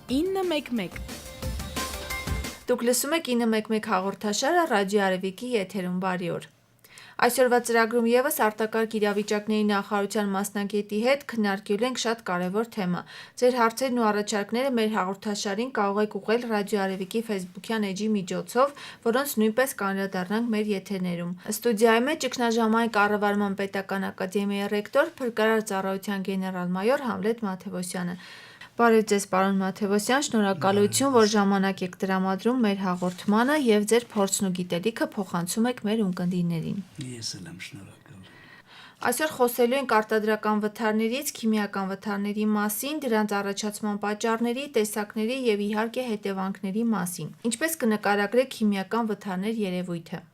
911 Դուք լսում եք 911 հաղորդաշարը ռադիո Արևիկի եթերում, բարի օր։ Այսօրվա ծրագրում եւս արտակարգ իրավիճակների նախարարության մասնագետի հետ քննարկելու ենք շատ կարևոր թեմա։ Ձեր հարցերն ու առաջարկները մեր հաղորդաշարին կարող եք ուղղել ռադիո Արևիկի Facebook-յան էջի միջոցով, որոնց նույնպես կանդրադառնանք մեր եթերներում։ Ստուդիայի մեջ ճգնաժամային կառավարման պետական ակադեմիայի ռեկտոր, փրկարար ծառայության գեներալ-մայոր Համլետ Մաթևոսյանը։ Բարև ձեզ, պարոն Մաթևոսյան, շնորհակալություն, որ ժամանակ եք տրամադրում մեր հաղորդմանը եւ ձեր փորձն ու գիտելիքը փոխանցում եք մեր ունկնդիրներին։ Ես էլ եմ շնորհակալ։ Այսօր խոսելու ենք արտադրական վթարներից, քիմիական վթարների մասին, դրանց առաջացման պատճառների, տեսակների եւ իհարկե հետևանքների մասին։ Ինչպես կնկարագրեք քիմիական վթարներ երևույթը։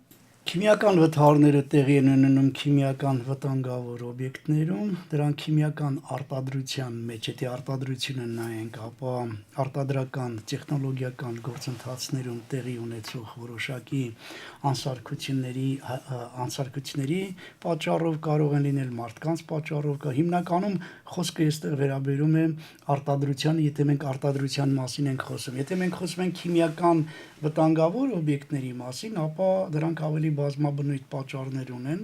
Քիմիական վթարները տեղի են ունենում քիմիական վտանգավոր օբյեկտներում, դրանք քիմիական արտադրության մեջ, եթե արտադրությունը նայենք, ապա արտադրական տեխնոլոգիական գործընթացներում տեղի ունեցող որոշակի անսարքությունների պատճառով կարող են լինել մարդկանց պատճառով, հիմնականում խոսքը այստեղ վերաբերում է արտադրությանը, եթե մենք արտադրության մասին ենք խոսում։ Եթե մենք խոսում ենք քիմիական վտանգավոր օբյեկտների մասին, ապա դրանք ավելի բազմաբնույթ պատճառներ ունեն։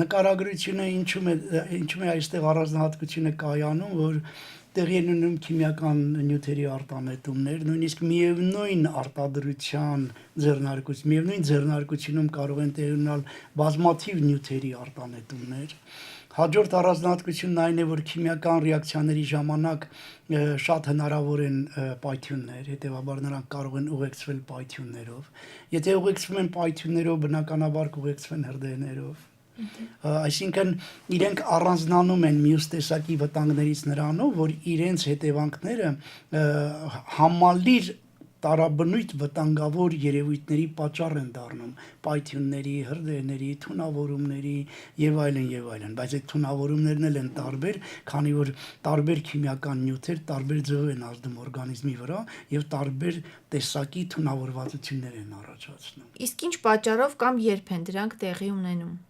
Նկարագրությունը ինչու է այստեղ առանձնահատկությունը կայանում, որ տեղի են ունենում քիմիական նյութերի արտանետումներ, նույնիսկ միևնույն արտադրության միևնույն ձեռնարկությունում կարող են տեղի ունենալ բազմաթիվ նյութերի արտանետումներ։ Հաջորդ առանձնահատկությունն այն է, որ քիմիական ռեակցիաների ժամանակ շատ հնարավոր են պայթյուններ, հետևաբար նրանք կարող են ուղեկցվել պայթյուններով։ Եթե ուղեկցվում են պայթյուններով, բնականաբար կուղեկցվեն հրդեհներով։ Այսինքն իրենք առանձնանում են մյուս տեսակի վտանգներից նրանով, որ իրենց հետևանքները համալիր տարաբնույթ վտանգավոր երևույթների պատճառ են դառնում, պայթյունների, հրդեհների, թունավորումների եւ այլն, բայց այդ թունավորումներն էլ են տարբեր, քանի որ տարբեր քիմիական նյութեր տարբեր ձևով են ազդում օրգանիզմի վրա եւ տարբեր տեսակի թունավորվածություններ են առաջացնում։ Իսկ ինչ պատճառով կամ երբ են դրանք տեղի ունենում։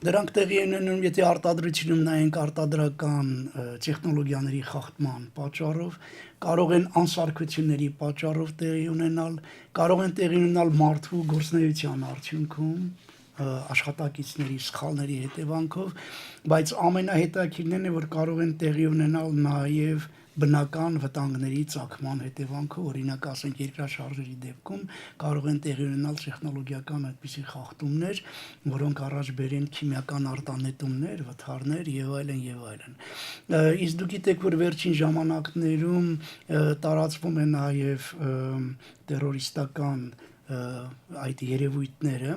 Դրանք տեղի են ունենում, եթե արտադրությունում նայենք արտադրական տեխնոլոգիաների խախտման պատճառով, կարող են անսարքությունների պատճառով տեղի ունենալ, կարող են տեղի ունենալ մարդու գործունեության արդյունքում, աշխատակիցների սխալների հետևանքով, բայց ամենահետաքրքիրն է, որ կարող են տեղի ունենալ նաև բնական վտանգների ծագման հետևանքով, օրինակ ասենք երկրաշարժերի դեպքում կարող են տեղի ունենալ տեխնոլոգիական այդպիսի խախտումներ, որոնք առաջ բերեն քիմիական արտանետումներ, վթարներ եւ այլն։ Իսկ դուք գիտեք, որ վերջին ժամանակներում տարածվում է նաեւ տերորիստական այդ երևույթները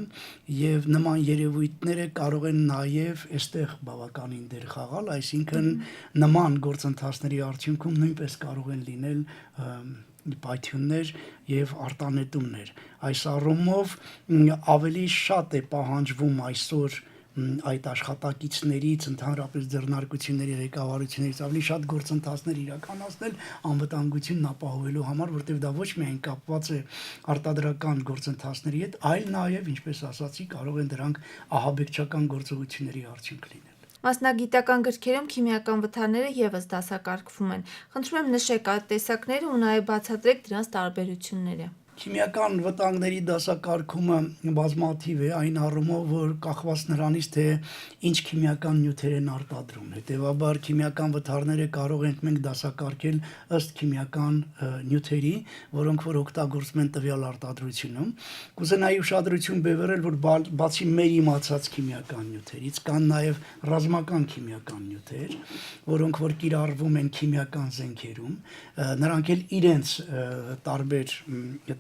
եւ նման երևույթները կարող են նաեւ այստեղ բավականին դեր խաղալ, այսինքն նման գործընթացների արդյունքում նույնպես կարող են լինել պայթյուններ եւ արտանետումներ։ Այս առումով ավելի շատ է պահանջվում այսօր այդ աշխատակիցներից, ընդհանրապես ձեռնարկությունների ղեկավարություններից ավելի շատ գործընթացներ իրականացնել անվտանգությունն ապահովելու համար, որտեղ դա ոչ միայն կապված է արտադրական գործընթացների հետ, այլ նաև, ինչպես ասացի, կարող են դրանք ահաբեկչական գործողությունների արդյունք լինել։ Մասնագիտական գրքերում քիմիական վթարները եւս դասակարգվում են։ Խնդրում եմ նշեք այդ տեսակները ու նաեւ բացատրեք դրանց տարբերությունները։ Քիմիական վտանգների դասակարգումը բազմաթիվ է այն առումով, որ կախված նրանից, թե ինչ քիմիական նյութեր են արտադրում։ Հետևաբար քիմիական վթարները կարող ենք մենք դասակարգել ըստ քիմիական նյութերի, որոնք որ օգտագործվում են տվյալ արտադրությունում։ Կուզենայի ուշադրություն բևեռել, որ բացի մեր իմացած քիմիական նյութերից կան նաև ռազմական քիմիական նյութեր, որոնք որ կիրառվում են քիմիական զենքերում, նրանք էլ իրենց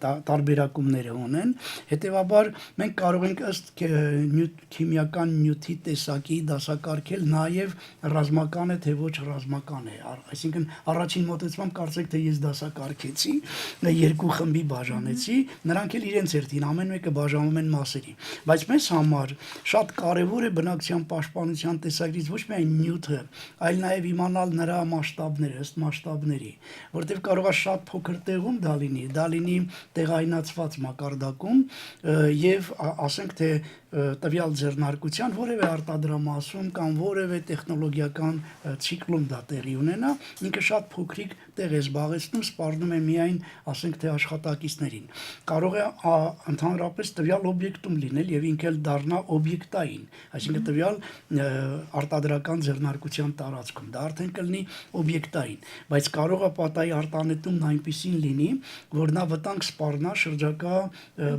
տարբերակումները ունեն, հետևաբար մենք կարող ենք ըստ քիմիական նյութի տեսակի դասակարգել նաև ռազմական է, թե ոչ ռազմական է, այսինքն առաջին մոտեցմամբ կարծեք, թե ես դասակարգեցի, երկու խմբի բաժանեցի, նրանք էլ իրենց երթին ամեն մեկը բաժանվում են մասերի, բայց մեզ համար շատ կարևոր է բնակչության պաշտպանության տեսակետից ոչ միայն նյութը, այլ նաև իմանալ նրա մասշտաբները, ըստ մասշտաբների, որտեղ կարող է շատ փոքր տեղում դա լինի տեղայնացված մակարդակում եւ ասենք թե տվյալ ձեռնարկության որևէ արտադրամասում կամ որևէ տեխնոլոգիական ցիկլում դա տեղի ունենա, ինքը շատ փոքրիկ տեղ է զբաղեցնում, սպառնում է միայն, ասենք թե աշխատակիցներին։ Կարող է ընդհանրապես տվյալ օբյեկտում լինել եւ ինքը դառնա օբյեկտային, այսինքն տվյալ արտադրական ձեռնարկության տարածքում, դա արդեն կլինի օբյեկտային, բայց կարող է պատահի արտանետումն այնպիսին լինի, որ նա վտանգ սպառնա շրջակա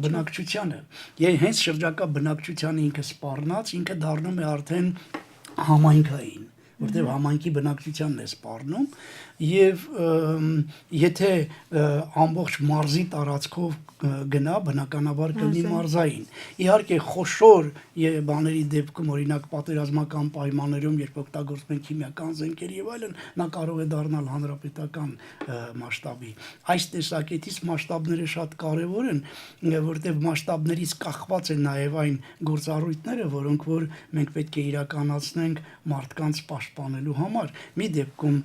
բնակչությանը։ Եվ հենց շրջակա բնակչությանը ինքը սպառնած, ինքը դառնում է արդեն համայնքային, որտեղ համայնքի բնակչությանն է սպառնում եւ եթե ամբողջ մարզի տարածքով գնա, բնականաբար կլինի մարզային։ Իհարկե խոշոր բաների դեպքում, օրինակ պատերազմական պայմաններում, երբ օգտագործվում են քիմիական զենքեր եւ այլն, նա կարող է դառնալ հանրապետական մասշտաբի։ Այս տեսակետից մասշտաբները շատ կարեւոր են, որտեղ մասշտաբներից կախված են նաեւ այն գործառույթները, որոնք որ մենք պետք է իրականացնենք մարդկանց պաշտպանելու համար։ Մի դեպքում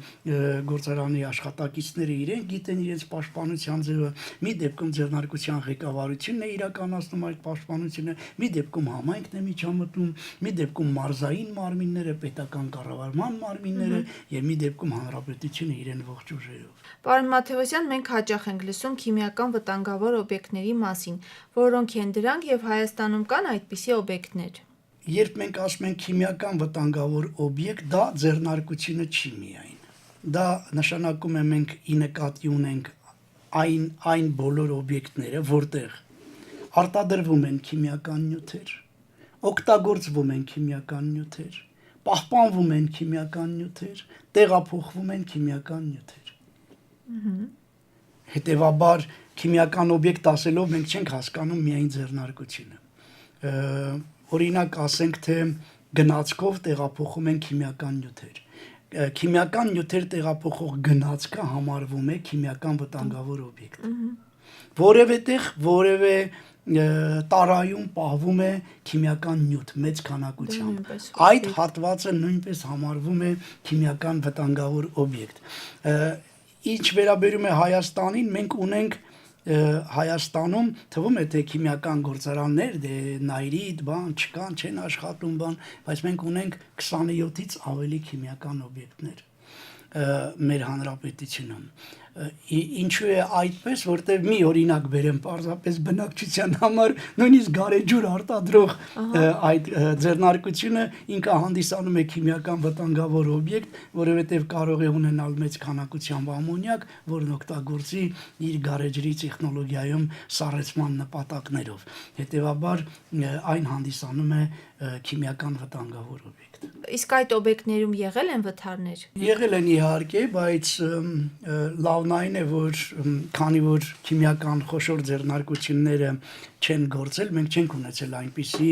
գործարանի աշխատակիցները իրենք գիտեն իրենց պաշտպանության ձևը, մի դեպքում ձեռնարկության ղեկավարությունն է իրականացնում այդ պաշտպանությունը, մի դեպքում համայնքն է միջամտում, մի դեպքում մարզային մարմինները, պետական կառավարման մարմինները եւ մի դեպքում հանրապետությունը իրեն ողջ ուժերով։ Պարոն Մաթեոսյան, մենք հաճախ ենք լսում քիմիական վտանգավոր օբյեկտների մասին, որոնք են դրանք եւ Հայաստանում կան այդպիսի օբյեկտներ։ Երբ մենք ասում ենք քիմիական վտանգավոր օբյեկտ, դա ձեռնարկությունը չի միայն։ Դա նշանակում է մենք ի նկատի ունենք այն բոլոր օբյեկտները, որտեղ արտադրվում են քիմիական նյութեր, օգտագործվում են քիմիական նյութեր, պահպանվում են քիմիական նյութեր, տեղափոխվում են քիմիական նյութեր։ Հետևաբար քիմիական օբյեկտ ասելով մենք չենք հասկանում միայն ձեռնարկությունը։ Օրինակ ասենք թե գնացքով տեղափոխում են քիմիական նյութեր։ Քիմիական նյութեր տեղափոխող գնացքը համարվում է քիմիական վտանգավոր օբյեկտ։ Որևէ տեղ, որևէ տարայում պահվում է քիմիական նյութ մեծ քանակությամբ։ Այդ հատվածը նույնպես համարվում է քիմիական վտանգավոր օբյեկտ։ Ինչ վերաբերում է Հայաստանին, մենք ունենք Հայաստանում թվում է թե քիմիական գործարաններ, նայրիտ, չկան, չեն աշխատում, բայց մենք ունենք 27-ից ավելի քիմիական օբյեկտներ մեր հանրապետությունում։ Ինչու է այդպես, որտեղ մի օրինակ բերեմ պարզապես բնակչության համար, նույնիսկ գարեջուր արտադրող այդ ձեռնարկությունը ինքը հանդիսանում է քիմիական վտանգավոր օբյեկտ, որովհետև կարող է ունենալ մեծ քանակությամբ ամոնիակ, որն օգտագործի իր գարեջրի տեխնոլոգիայում սառեցման նպատակներով։ Հետևաբար այն հանդիսանում է քիմիական վտանգավոր օբյեկտ։ Իսկ այդ օբյեկտներում եղել են վթարներ։ Եղել են իհարկե, բայց լավն այն է, որ քանի որ քիմիական խոշոր ձեռնարկությունները չեն գործել, մենք չենք ունեցել այնպիսի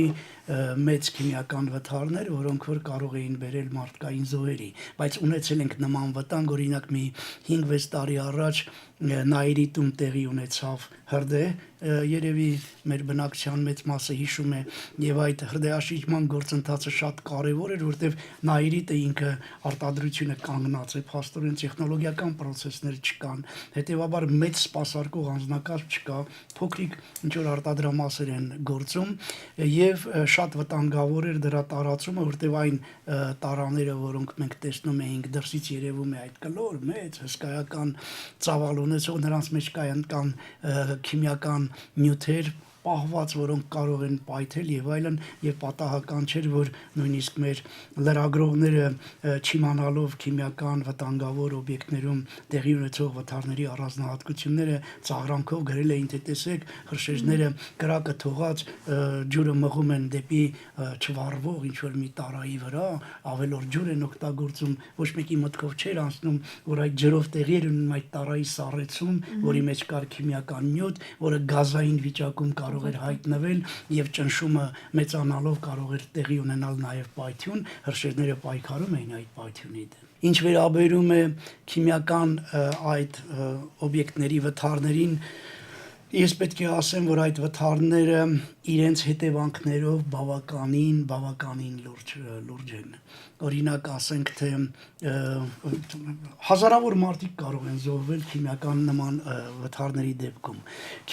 մեծ քիմիական վթարներ, որոնք որ կարող էին բերել մարդկային զոհերի, բայց ունեցել ենք նման վտանգ, օրինակ մի 5-6 տարի առաջ Նայիրիտում տեղի ունեցավ հրդեհ, երևի մեր բնակչության մեծ մասը հիշում է, եւ այդ հրդեհաշիջման գործընթացը շատ կարեւոր էր, որտեղ Նայիրիտը ինքը արտադրությունը կանգնած է, փաստորեն տեխնոլոգիական process-ներ չկան, հետեւաբար մեծ սպասարկող անձնակազմ չկա, փոքրիկ ինչ որ արտադրամասեր են գործում եւ շատ վտանգավոր էր դրա տարածումը, որտեղ այն տարաները, որոնք մենք տեսնում էինք դրսից երևում է այդ կլոր, մեծ, հսկայական ծավալ ունեցող, նրանց մեջ կան քիմիական նյութեր պահված, որոնք կարող են պայթել եւ այլն, եւ պատահական չէր, որ նույնիսկ մեր լրագրողները չիմանալով քիմիական վտանգավոր օբյեկտներում տեղի ունեցող վթարների առանձնահատկությունները ծաղրանքով գրել էին, թե տեսեք, հրշեջները կրակը թողած ջուրը մղում են դեպի չվառվող ինչ որ մի տարայի վրա, ավելորդ ջուր են օգտագործում, ոչ մեկի մտքով չէր անցնում, որ այդ ջրով տեղի էր ունենում այդ տարայի սառեցում, որի մեջ կար քիմիական նյութ, որը գազային վիճակում կարող էր հայտնվել եւ ճնշումը մեծանալով կարող էր տեղի ունենալ նաեւ պայթյուն, հրշեջները պայքարում էին այդ պայթյունի դեմ։ Ինչ վերաբերում է քիմիական այդ օբյեկտների վթարներին, Ես պետք է ասեմ, որ այդ վթարները իրենց հետևանքներով բավականին լուրջ են։ Օրինակ ասենք, թե հազարավոր մարդիկ կարող են զոհվել քիմիական նման վթարների դեպքում։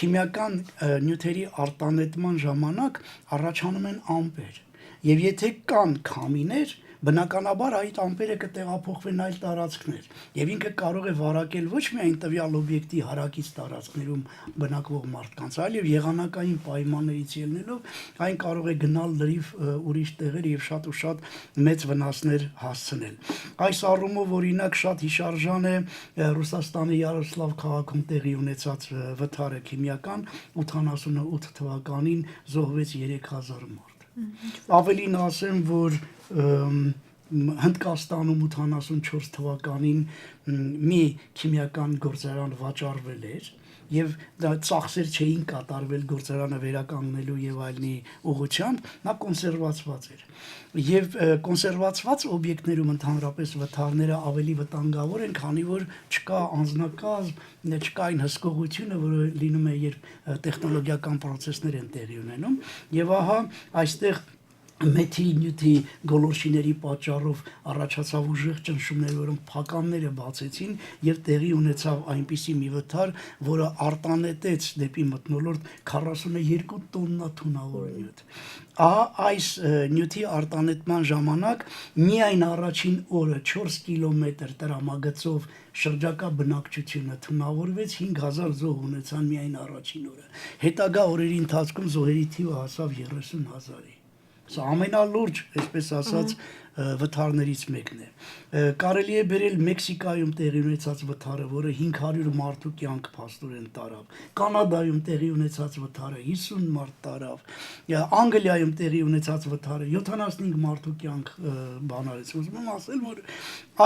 Քիմիական նյութերի արտանետման ժամանակ առաջանում են ամպեր, եւ եթե կան քամիներ, բնականաբար այդ ամպերը կտեղափոխվեն այլ տարածքներ եւ ինքը կարող է վարակել ոչ միայն տվյալ օբյեկտի հարակից տարածքներում բնակվող մարդկանց, այլև եղանակային պայմաններից ելնելով այն կարող է գնալ լրիվ ուրիշ տեղեր եւ շատ ու շատ մեծ վնասներ հասցնել։ Այս առումով օրինակ շատ հիշարժան է Ռուսաստանի Յարոսլավ քաղաքում տեղի ունեցած վթարը քիմիական 88 թվականին զոհվեց 3000 մարդ։ Ավելին ասեմ, որ Հնդկաստանում 84 թվականին մի քիմիական գործարան վաճառվել էր եւ դա ծախսեր չէին կատարվել գործարանը վերականգնելու եւ այլնի ուղղությամբ, նա կոնսերվացված էր։ Եվ կոնսերվացված օբյեկտներում ընդհանրապես վթարները ավելի վտանգավոր են, քանի որ չկա անձնակազմ, չկա այն հսկողությունը, որը լինում է, երբ տեխնոլոգիական process-ներ են տեղի ունենում, եւ ահա այստեղ մեթիլ նյութի գոլորշիների պատճառով առաջացավ ուժեղ ճնշումներ, որոնք փականները բացեցին եւ տեղի ունեցավ այնպիսի մի վթար, որը արտանետեց դեպի մթնոլորտ 42 տոննա թունավոր նյութ։ Ահա այս նյութի արտանետման ժամանակ միայն առաջին օրը 4 կիլոմետր տրամագծով շրջակա բնակչությունը թունավորվեց, 5000 զոհ ունեցան միայն առաջին օրը։ Հետագա օրերի ընթացքում զոհերի թիվը հասավ 30000-ի։ Սա ամենալուրջ, այսպես ասած, վթարներից մեկն է։ Կարելի է բերել Մեքսիկայում տեղի ունեցած վթարը, որը 500 մարդու կյանք փաստորեն տարավ։ Կանադայում տեղի ունեցած վթարը 50 մարդ տարավ։ Անգլիայում տեղի ունեցած վթարը 75 մարդու կյանք բանարեց։ Ուզում եմ ասել, որ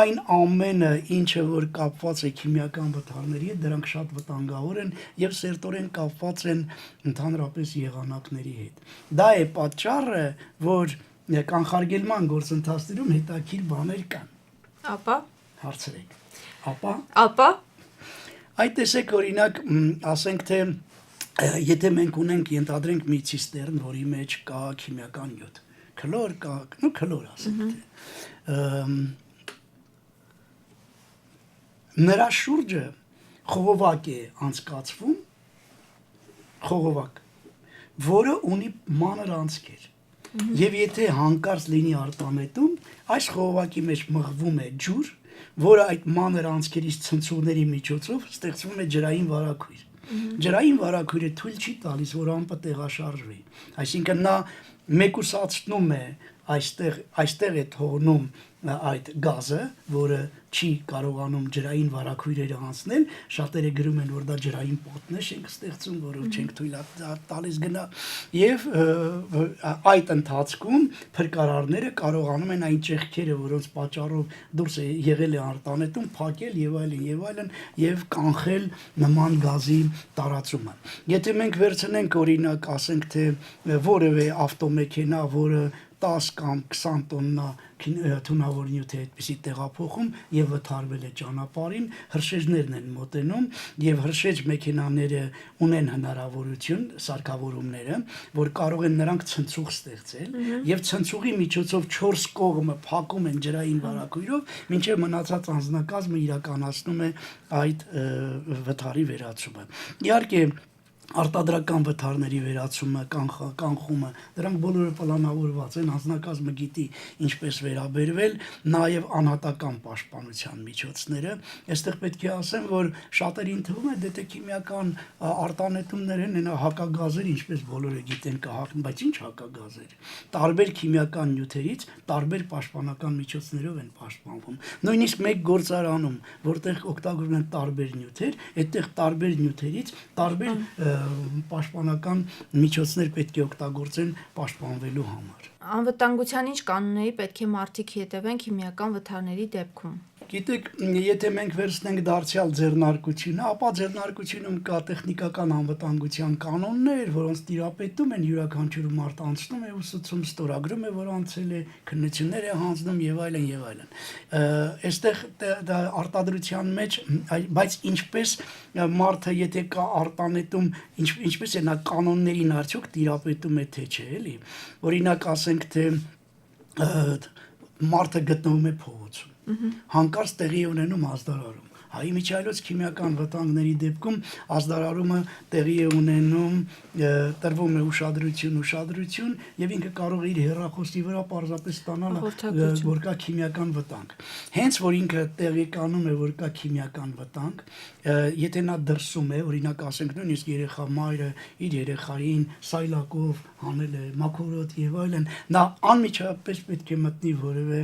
այն ամենը, ինչը որ կապված է քիմիական վթարների հետ, դրանք շատ վտանգավոր են եւ սերտորեն կապված են ընդհանրապես եղանակների հետ։ Դա է պատճառը, որ կանխարգելման գործընթացներում հետաքրքիր բաներ կան։ Ապա Հարցրեք։ Ապա Այդ տեսեք օրինակ, ասենք թե եթե մենք ունենք ենթադրենք մի ցիստերն, որի մեջ կա քիմիական նյութ, քլոր կա, քլոր ասենք թե նրա շուրջը խողովակ է անցկացվում, խողովակ, որը ունի մանր անցքեր։ Եվ եթե հանկարծ լինի արտանետում, այս խողովակի մեջ մղվում է ջուր, որը այդ մանր անցքերից ցնցումների միջոցով ստեղծվում է ջրային վարակույր։ Ջրային վարակույրը թույլ չի տալիս, որ ամպը տեղաշարժվի։ Այսինքն նա մեկուսացնում է այստեղ է թողնում այդ գազը, որը չի կարողանում ջրային վարակույրերը անցնել, շատերը գրում են, որ դա ջրային պոտնեշ ենք ստեղծում, որով չենք թույլ տալիս գնա, եւ այդ ընթացքում փրկարարները կարողանում են այն ճեղքերը, որոնց պատճառով դուրս է եղել է արտանետում, փակել եւ այլն եւ կանխել նման գազի տարածումը։ Եթե մենք վերցնենք օրինակ, ասենք թե որևէ ավտոմեքենա, որը 10 կամ 20 տոննա թունավոր նյութ է այդպիսի տեղափոխում եւ վթարվել է ճանապարհին, հրշեջներն են մոտենում եւ հրշեջ մեքենաները ունեն հնարավորություն, սարքավորումները, որ կարող են նրանք ցնցուղ ստեղծել եւ ցնցուղի միջոցով 4 կողմը փակում են ջրային վարակույրով, մինչեւ մնացած անձնակազմը իրականացնում է այդ վթարի վերացումը։ Իհարկե արտադրական վթարների վերացումը, կանխումը, դրանք բոլորը պլանավորված են, անձնակազմը գիտի ինչպես վերաբերվել, նաև անհատական պաշտպանության միջոցները։ Այստեղ պետք է ասեմ, որ շատերին թվում է, դե քիմիական արտանետումներ են, հակագազեր, ինչպես բոլորը գիտեն, կհաղթեն, բայց ինչ հակագազեր։ Տարբեր քիմիական նյութերից տարբեր պաշտպանական միջոցներով են պաշտպանվում։ Նույնիսկ մեկ գործարանում, որտեղ օգտագործվում են տարբեր նյութեր, այդտեղ տարբեր նյութերից տարբեր պաշտպանական միջոցներ պետք է օգտագործեն պաշտպանվելու համար։ Անվտանգության ինչ կանոնների պետք է մարդիկ հետևեն քիմիական վթարների դեպքում։ Գիտեք, եթե մենք վերցնենք դարձյալ ձեռնարկությունը, ապա ձեռնարկությունում կա տեխնիկական անվտանգության կանոններ, որոնց տիրապետում են յուրաքանչյուր մարդ անցնում է ուսուցում, ստորագրում է, որ անցել է, քննություններ է հանձնում եւ այլն եւ այլն։ Այստեղ դա արտադրության մեջ, բայց ինչպես մարդը եթե կա արտանետում, ինչպես է նա կանոններին արդյոք տիրապետում է թե չէ, էլի։ Օրինակ ասենք թե մարդը գտնվում է փողոցում հանկարծ տեղի է ունենում ազդարարում։ Հայ միջայլոց քիմիական վտանգների դեպքում ազդարարումը տեղի է ունենում, տրվում է ուշադրություն եւ ինքը կարող է իր հեռախոսի վրա պարզապես ստանալ, որ կա քիմիական վտանգ։ Հենց որ ինքը տեղեկանում է, որ կա քիմիական վտանգ, եթե նա դրսում է, օրինակ ասենք նույնիսկ երեխա մայրը իր երեխային սայլակով հանել է մաքուրոտ եւ այլն, նա անմիջապես պետք է մտնի որևէ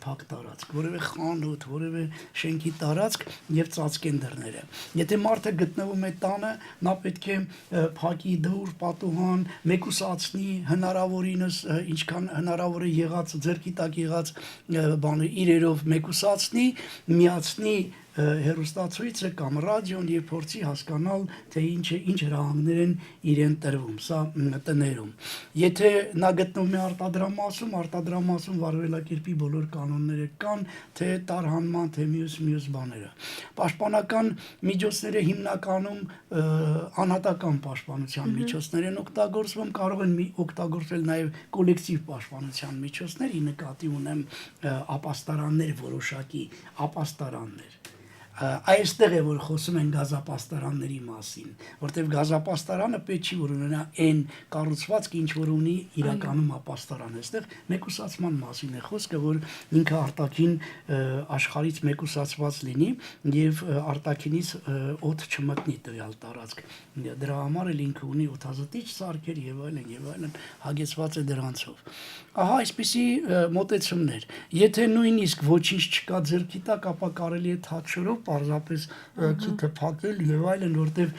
փակ տարածք, որևէ խանութ, որևէ շենքի տարածք եւ ծածկեն դռները։ Եթե մարդը գտնվում է տանը, նա պետք է փակի դուռ, պատուհան, մեկուսացնի հնարավորինս ինչքան հնարավոր է եղած ձեռքի տակ եղած բանը իրերով մեկուսացնի, միացնի հեռուստացույցը կամ ռադիոն եւ փորձի հասկանալ, թե ինչ հրահանգներ են իրեն տրվում, սա տներում։ Եթե նա գտնվում է արտադրամասում վարվելակերպի բոլոր կանոնները կան, թե տարհանման, թե մյուս բաները։ Պաշտպանական միջոցները հիմնականում անհատական պաշտպանության միջոցներ են օգտագործվում, կարող են օգտագործվել նաեւ կոլեկտիվ պաշտպանության միջոցներ, ի նկատի ունեմ ապաստարաններ, որոշակի ապաստարաններ։ Այստեղ է որ խոսում են գազապաստարանների մասին, որտեղ գազապաստարանը պետք չի որ ունենա այն կառուցվածքը, ինչ որ ունի իրականում ապաստարանը։ Այստեղ մեկուսացման մասին է խոսքը, որ ինքը արտաքին աշխարհից մեկուսացված լինի եւ արտաքինից օդ չմտնի տվյալ տարածք։ Դրա համար էլ ինքը ունի օդազտիչ սարքեր եւ այլն հագեցված է դրանցով։ Ահա այսպիսի մոտեցումներ։ Եթե նույնիսկ ոչինչ չկա ձեռքի տակ, ապա կարելի է թաչերով պարզապես քիթը փակել եւ այլն, որտեւ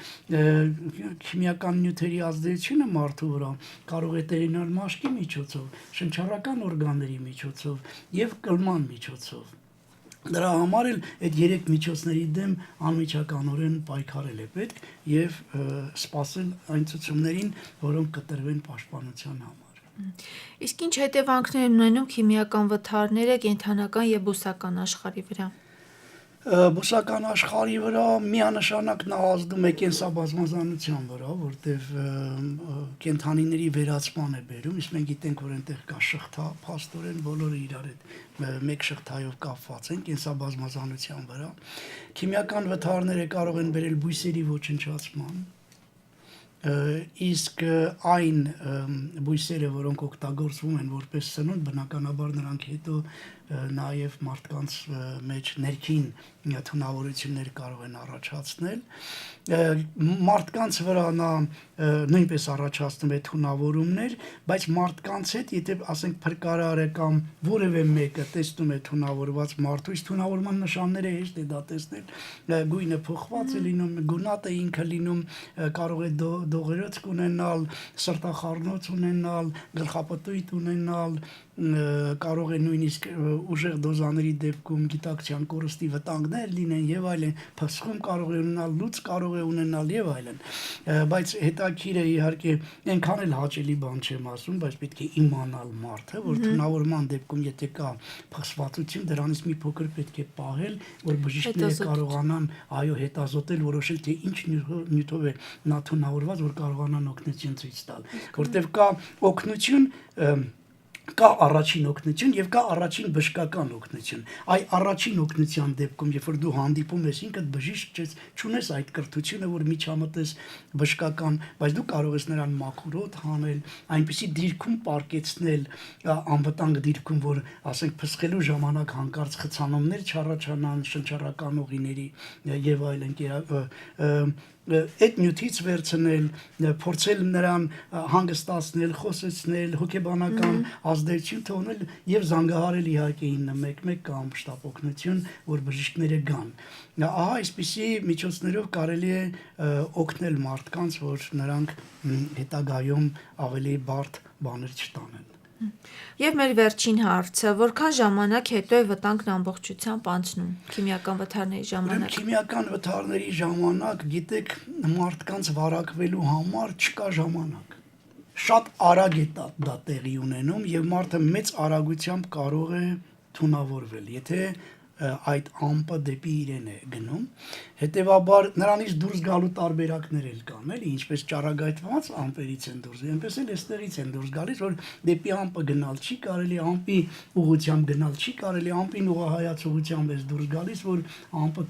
քիմիական նյութերի ազդեցությունը մարդու վրա կարող է տեղինալ մաշկի միջոցով, շնչառական օրգանների միջոցով եւ կլման միջոցով։ Դրա համար էլ այդ երեք միջոցների դեմ անմիջականորեն պայքարել է պետք եւ սպասել այն ցուցումներին, որոնք կտրվեն պաշտպանության համար։ Իսկ ինչ հետևանքներ են ունենում քիմիական վթարները կենդանական եւ բուսական աշխարհի վրա։ Բուսական աշխարհի վրա միանշանակ նա ազդում է կենսաբազմազանության վրա, որտեղ կենդանիների վերացման է բերում, իսկ մենք գիտենք, որ այնտեղ կա շղթա, փաստորեն բոլորը իրար հետ մեկ շղթայով կապված են կենսաբազմազանության վրա։ Քիմիական վթարները կարող են բերել բույսերի ոչնչացման, իսկ այն բույսերը, որոնք օգտագործվում են որպես սնունդ, բնականաբար նրանք հետո նաև մարդկանց մեջ ներքին թունավորություններ կարող են առաջացնել։ Մարդկանց վրա նա նույնպես առաջացնում է թունավորումներ, բայց մարդկանց հետ, եթե ասենք փրկարարը կամ որևէ մեկը տեսնում է թունավորված մարդու, իսկ թունավորման նշանները հեշտ է դա տեսնել, գույնը փոխված է լինում, գունատը ինքը լինում, կարող է դողերոց ունենալ, սրտախառնոց ունենալ, գլխապտույտ ունենալ, կարող է նույնիսկ ուժեղ դոզաների դեպքում գիտակցության կորստի վտանգներ լինեն եւ այլն, փսխում կարող է ունենալ, լուծ կարող է ունենալ եւ այլն, բայց հետաքրքիր է իհարկե այնքան էլ հաճելի բան չեմ ասում, բայց պետք է իմանալ մարդը, որ թունավորման դեպքում եթե կա փխսվածություն, դրանից մի փոքր պետք է պահել, որ բժիշկները կարողանան հետազոտել, որոշել թե ինչ նյութով է նա թունավորված, որ կարողանան օգնություն ցույց տալ, որտեղ կա օգնություն կա առաջին օգնություն եւ կա առաջին բժշկական օգնություն։ Այ առաջին օգնության դեպքում, երբ որ դու հանդիպում ես ինքդ բժիշկ չունես այդ կրթությունը, որ միջամտես բժշկական, բայց դու կարող ես նրան մաքուրոտ հանել, այնպիսի դիրքում պարկեցնել, անվտանգ դիրքում, որ ասենք փսխելու ժամանակ հանկարծ խցանումներ չառաջանան, շնչառական ուղիների եւ այլն այդ նյութից վերցնել, փորձել նրան հանգստացնել, խոսեցնել, հոգեբանական ազդեցություն թողնել եւ զանգահարել իհարկե 911 կամ շտապ օգնություն, որ բժիշկները գան։ Ահա այսպիսի միջոցներով կարելի է օգնել մարդկանց, որ նրանք հետագայում ավելի բարդ բաներ չտանեն։ Եվ մեր վերջին հարցը, որքան ժամանակ հետո է վտանգն ամբողջությամբ անցնում քիմիական վթարների Ուրեմն ժամանակ։ քիմիական վթարների ժամանակ, գիտեք, մարդկանց վարակվելու համար չկա ժամանակ։ Շատ արագ է դա տեղի ունենում եւ մարդը մեծ արագությամբ կարող է թունավորվել, եթե այդ ամպը դեպի իրեն է գնում, հետեւաբար նրանից դուրս գալու տարբերակներ էլ կան, էլի, ինչպես ճառագայթված ամպերից են դուրս, այնպես էլ այստեղից են դուրս գալիս, որ դեպի ամպը գնալ չի կարելի, ամպի ուղղությամբ գնալ չի կարելի, ամպին ուղղահայաց ուղղությամբ է դուրս գալիս, որ ամպը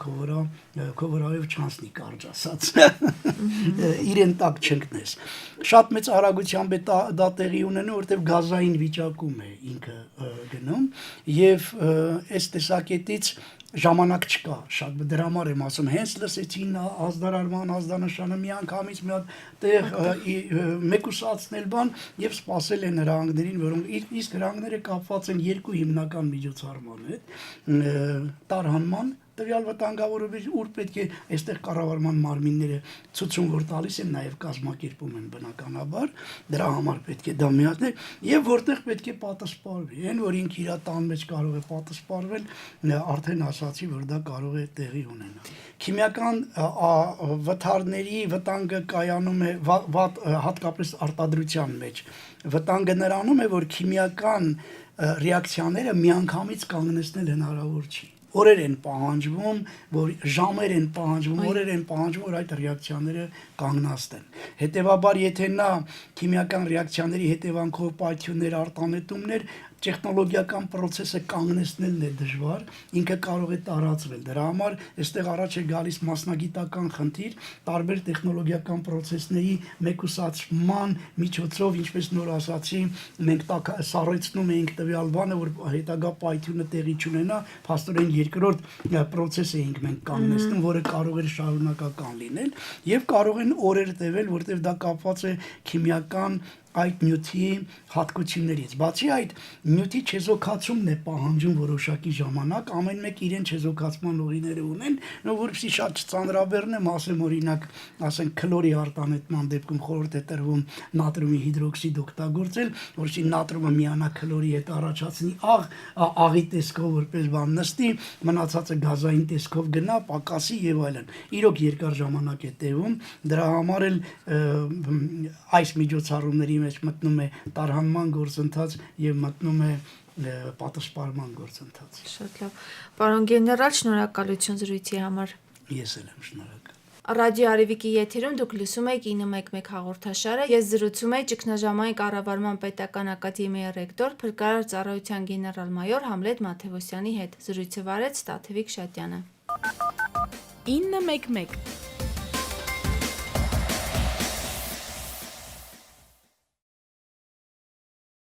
քո վրայով չանցնի կարճ ասած, իրեն տակ չընկնես։ Շատ մեծ արագությամբ է դա տեղի ունենում, որտեղ գազային վիճակում է ինքը գնում եւ այս տեսակետից ժամանակ չկա, շատ դրա համար եմ ասում, հենց լսեցին ազդարարման ազդանշանը միանգամից մի հատ տեղ մեկուսացնել բան եւ սпасել են հրահանգներին, որոնք իսկ հրահանգները կապված են երկու հիմնական միջոցառման հետ՝ տարհանման տվյալ վտանգավորը, ուր պետք է այստեղ կառավարման մարմինները ցուցում որ տալիս են, նաև կազմակերպում են բնականաբար, դրա համար պետք է դա միացնել եւ որտեղ պետք է պատասխանվի։ Այն որ ինքը իր տան մեջ կարող է պատասխանվել, արդեն ասացի, որ դա կարող է տեղի ունենալ։ Քիմիական վթարների վտանգը կայանում է հատկապես արտադրության մեջ։ Վտանգը նրանում է, որ քիմիական ռեակցիաները միանգամից կանգնեցնել հնարավոր չի։ Օրեր են պահանջվում, որ ժամեր են պահանջվում, օրեր են պահանջվում, որ այդ ռեակցիաները կանգնացնեն։ Հետևաբար, եթե նա քիմիական ռեակցիաների հետևանքով պայթյուններ, արտանետումներ, տեխնոլոգիական process-ը կանգնեցնելն է դժվար, ինքը կարող է տարածվել։ Դրա համար այստեղ առաջ է գալիս մասնագիտական խնդիր, տարբեր տեխնոլոգիական process-ների մեկուսացման միջոցով, ինչպես նոր ասացի, մենք սառեցնում ենք տվյալ բանը, որ հետագա պայթյունը տեղի չունենա, փաստորեն երկրորդ process էինք մենք կանգնեցնում, որը կարող էր շարունակական լինել եւ կարող են օրեր տևել, որտեղ դա կապված է քիմիական այդ նյութի հատկություններից։ Բացի այդ, նյութի չեզոքացումն է պահանջում որոշակի ժամանակ, ամեն մեկ իրեն չեզոքացման ուղիները ունեն, որովհետեւ շատ չծանրաբեռնեմ, ասեմ օրինակ, ասենք քլորի արտանետման դեպքում խորհուրդ է տրվում նատրիումի հիդրոքսիդ օգտագործել, որովհետեւ նատրիումը միանա քլորի հետ առաջացնի աղի տեսքով որպես բան նստի, մնացածը գազային տեսքով գնա, պակասի եւ այլն։ Իրոք երկար ժամանակ է տևում, դրա համար էլ այս միջոցառումների մեջ մտնում է տարհանման գործընթաց եւ մտնում է պատասխանման գործընթաց։ Շատ լավ։ Պարոն գեներալ, շնորհակալություն զրույցի համար։ Ես էլ եմ շնորհակալ։ Ռադիո Արևիկի եթերում դուք լսում եք 911 հաղորդաշարը։ Ես զրուցում եմ ճգնաժամային կառավարման պետական ակադեմիայի ռեկտոր, փրկարար ծառայության գեներալ-մայոր Համլետ Մաթևոսյանի հետ։ Զրույցը վարեց Տաթևիկ Շատյանը։ 911